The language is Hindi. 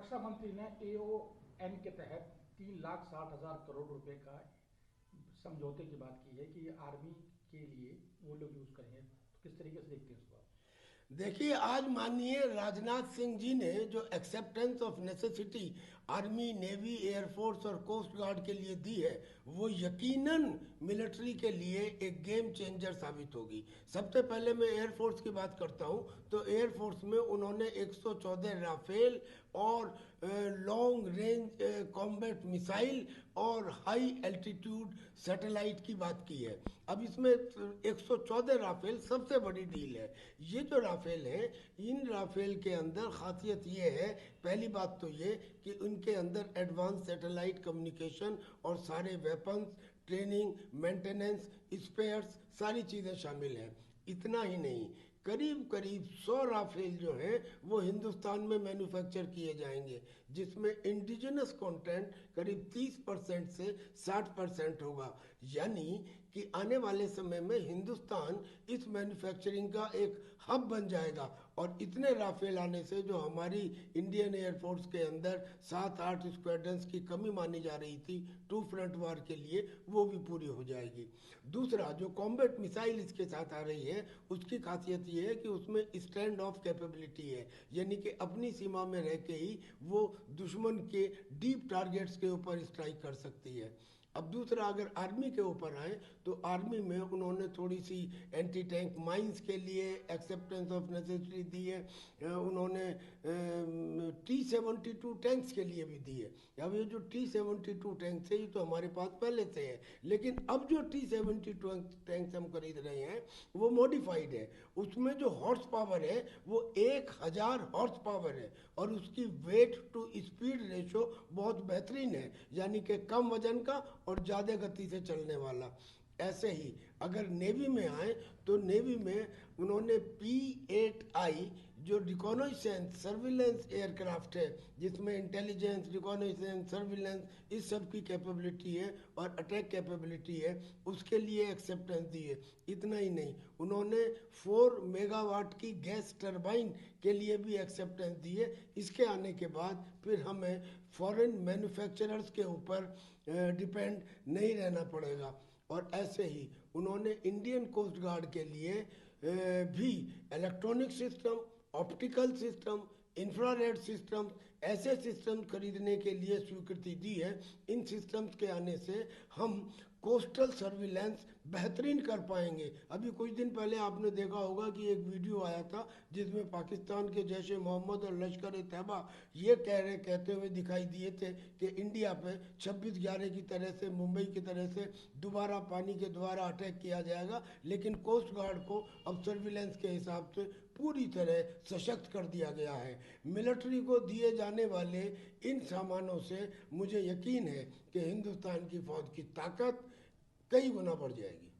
रक्षा मंत्री ने AON के तहत 3,60,000 करोड़ रुपए का समझौते की बात की है कि आर्मी के लिए वो लोग यूज करेंगे, तो किस तरीके से देखते हैं उसको आप? देखिए, आज माननीय राजनाथ सिंह जी ने जो acceptance of necessity army, navy, air force और कोस्ट गार्ड के लिए दी है, वो यकीनन मिलिट्री के लिए एक गेम चेंजर साबित होगी। सबसे पहले मैं एयरफोर्स की बात करता हूं, तो एयरफोर्स में उन्होंने 114 राफेल और लॉन्ग रेंज कॉम्बैट मिसाइल और हाई एल्टीट्यूड सैटेलाइट की बात की है। अब इसमें 114 राफेल सबसे बड़ी डील है। ये जो राफेल है, इन राफेल के अंदर खासियत ये है, पहली बात तो ये कि उनके अंदर एडवांस सैटेलाइट कम्युनिकेशन और सारे वेपन्स, ट्रेनिंग, मेंटेनेंस, स्पेयर्स, सारी चीज़ें शामिल हैं। इतना ही नहीं, करीब करीब 100 राफेल जो हैं वो हिंदुस्तान में मैन्युफैक्चर किए जाएंगे, जिसमें इंडिजिनस कंटेंट करीब 30% से 60% होगा। यानी कि आने वाले समय में हिंदुस्तान इस मैन्युफैक्चरिंग का एक हब बन जाएगा, और इतने राफेल आने से जो हमारी इंडियन एयरफोर्स के अंदर 7-8 स्क्वाड्रंस की कमी मानी जा रही थी टू फ्रंट वार के लिए, वो भी पूरी हो जाएगी। दूसरा, जो कॉम्बैट मिसाइल इसके साथ आ रही है, उसकी खासियत ये है कि उसमें स्टैंड ऑफ कैपेबिलिटी है, यानी कि अपनी सीमा में रह के ही वो दुश्मन के डीप टारगेट्स के ऊपर स्ट्राइक कर सकती है। अब दूसरा, अगर आर्मी के ऊपर आए, तो आर्मी में उन्होंने थोड़ी सी एंटी टैंक माइंस के लिए एक्सेप्टेंस ऑफ नेसेसिटी दी है। उन्होंने T-72 टैंक्स के लिए भी दी है। अब ये जो T-72 टैंक्स है, ये तो हमारे पास पहले से है, लेकिन अब जो T-72 टैंक्स हम खरीद रहे हैं वो मॉडिफाइड है। उसमें जो हॉर्स पावर है वो 1000 हॉर्स पावर है, और उसकी वेट टू स्पीड रेशो बहुत बेहतरीन है, यानी कि कम वजन का और ज़्यादा गति से चलने वाला। ऐसे ही अगर नेवी में आए, तो नेवी में उन्होंने P-8I जो रिकॉनाइसेंस सर्विलेंस एयरक्राफ्ट है, जिसमें इंटेलिजेंस, रिकॉनाइसेंस, सर्विलेंस, इस सब की कैपेबिलिटी है और अटैक कैपेबिलिटी है, उसके लिए एक्सेप्टेंस दी है। इतना ही नहीं, उन्होंने 4 मेगावाट की गैस टरबाइन के लिए भी एक्सेप्टेंस दी है। इसके आने के बाद फिर हमें फॉरेन मैन्युफैक्चरर्स के ऊपर डिपेंड नहीं रहना पड़ेगा। और ऐसे ही उन्होंने इंडियन कोस्ट गार्ड के लिए भी electronic system, optical system, infrared system, ऐसे सिस्टम खरीदने के लिए स्वीकृति दी है। इन सिस्टम्स के आने से हम कोस्टल सर्विलेंस बेहतरीन कर पाएंगे। अभी कुछ दिन पहले आपने देखा होगा कि एक वीडियो आया था जिसमें पाकिस्तान के जैश ए मोहम्मद और लश्कर ए तैयबा ये कहते हुए दिखाई दिए थे कि इंडिया पे 26/11 की तरह से, मुंबई की तरह से दोबारा पानी के द्वारा अटैक किया जाएगा। लेकिन कोस्ट गार्ड को अब सर्विलेंस के हिसाब से पूरी तरह सशक्त कर दिया गया है। मिलिट्री को दिए जाने वाले इन सामानों से मुझे यकीन है कि हिंदुस्तान की फौज की ताकत कई गुना बढ़ जाएगी।